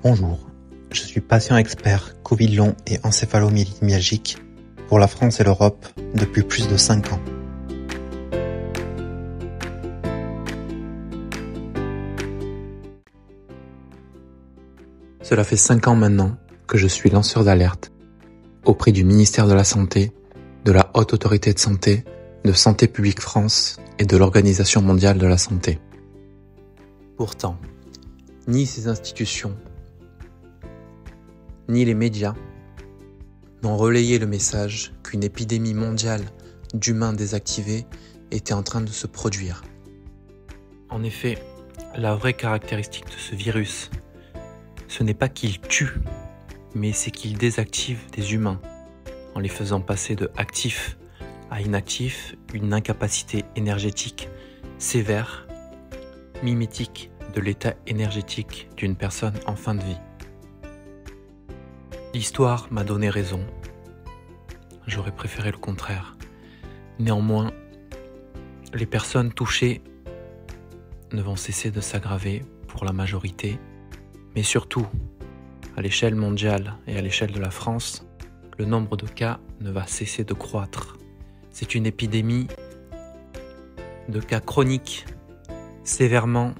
Bonjour, je suis patient expert Covid long et encéphalomyélite myalgique pour la France et l'Europe depuis plus de 5 ans. Cela fait 5 ans maintenant que je suis lanceur d'alerte auprès du ministère de la Santé, de la Haute Autorité de Santé, de Santé Publique France et de l'Organisation mondiale de la santé. Pourtant, ni ces institutions, ni les médias n'ont relayé le message qu'une épidémie mondiale d'humains désactivés était en train de se produire. En effet, la vraie caractéristique de ce virus, ce n'est pas qu'il tue, mais c'est qu'il désactive des humains en les faisant passer de actifs à inactifs, une incapacité énergétique sévère, mimétique de l'état énergétique d'une personne en fin de vie. L'histoire m'a donné raison. J'aurais préféré le contraire. Néanmoins, les personnes touchées ne vont cesser de s'aggraver pour la majorité, mais surtout, à l'échelle mondiale et à l'échelle de la France, le nombre de cas ne va cesser de croître. C'est une épidémie de cas chroniques, sévèrement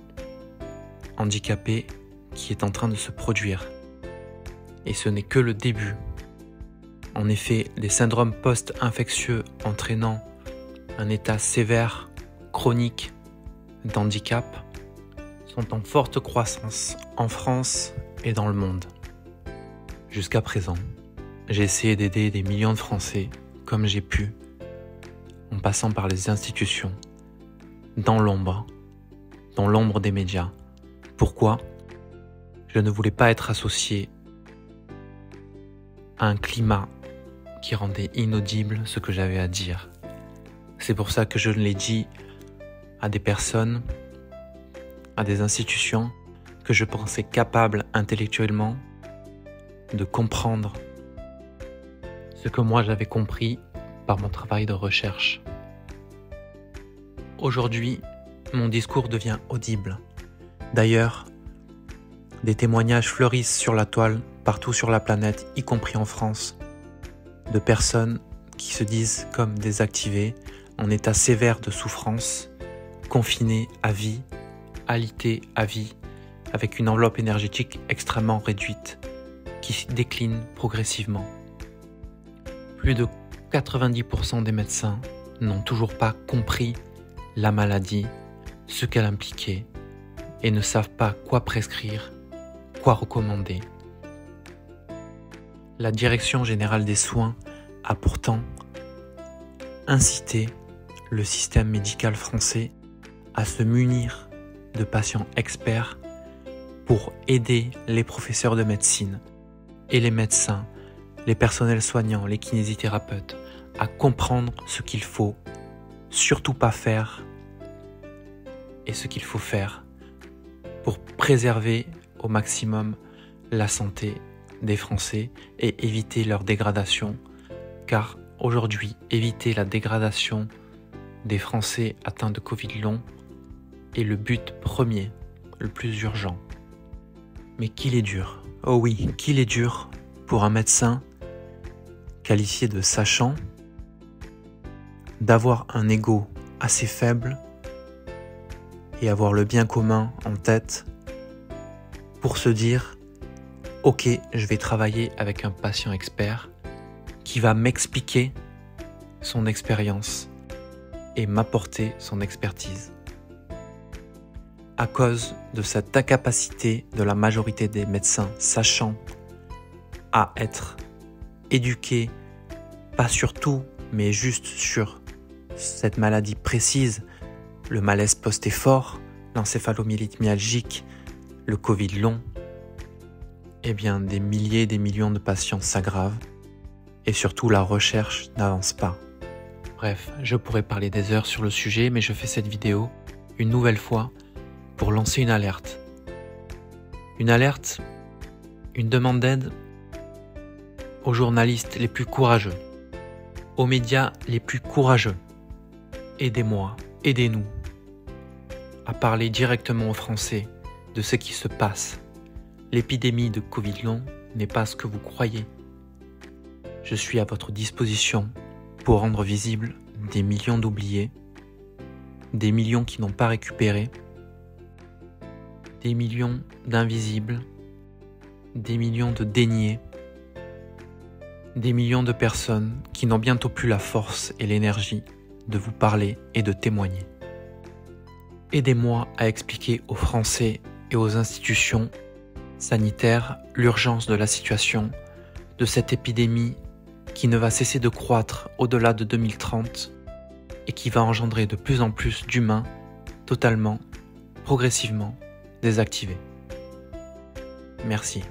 handicapés, qui est en train de se produire. Et ce n'est que le début. En effet, les syndromes post-infectieux entraînant un état sévère, chronique d'handicap sont en forte croissance en France et dans le monde. Jusqu'à présent, j'ai essayé d'aider des millions de Français comme j'ai pu, en passant par les institutions, dans l'ombre des médias. Pourquoi ? Je ne voulais pas être associé à un climat qui rendait inaudible ce que j'avais à dire. C'est pour ça que je l'ai dit à des personnes, à des institutions que je pensais capables intellectuellement de comprendre ce que moi j'avais compris par mon travail de recherche. Aujourd'hui, mon discours devient audible. D'ailleurs, des témoignages fleurissent sur la toile partout sur la planète, y compris en France, de personnes qui se disent comme désactivées, en état sévère de souffrance, confinées à vie, alitées à vie, avec une enveloppe énergétique extrêmement réduite, qui décline progressivement. Plus de 90% des médecins n'ont toujours pas compris la maladie, ce qu'elle impliquait, et ne savent pas quoi prescrire, quoi recommander. La Direction générale des soins a pourtant incité le système médical français à se munir de patients experts pour aider les professeurs de médecine et les médecins, les personnels soignants, les kinésithérapeutes à comprendre ce qu'il faut surtout pas faire et ce qu'il faut faire pour préserver au maximum la santé des Français et éviter leur dégradation, car aujourd'hui, éviter la dégradation des Français atteints de Covid long est le but premier, le plus urgent. Mais qu'il est dur, oh oui, qu'il est dur pour un médecin qualifié de sachant d'avoir un ego assez faible et avoir le bien commun en tête pour se dire « Ok, je vais travailler avec un patient expert qui va m'expliquer son expérience et m'apporter son expertise. » À cause de cette incapacité de la majorité des médecins sachant à être éduqués, pas sur tout, mais juste sur cette maladie précise, le malaise post-effort, l'encéphalomyélite myalgique, le Covid long, eh bien des milliers, des millions de patients s'aggravent et surtout la recherche n'avance pas. Bref, je pourrais parler des heures sur le sujet, mais je fais cette vidéo une nouvelle fois pour lancer une alerte. Une alerte, une demande d'aide aux journalistes les plus courageux, aux médias les plus courageux. Aidez-moi, aidez-nous à parler directement aux Français de ce qui se passe, L'épidémie de Covid long n'est pas ce que vous croyez. Je suis à votre disposition pour rendre visibles des millions d'oubliés, des millions qui n'ont pas récupéré, des millions d'invisibles, des millions de déniés, des millions de personnes qui n'ont bientôt plus la force et l'énergie de vous parler et de témoigner. Aidez-moi à expliquer aux Français et aux institutions sanitaires l'urgence de la situation, de cette épidémie qui ne va cesser de croître au-delà de 2030 et qui va engendrer de plus en plus d'humains totalement, progressivement désactivés. Merci.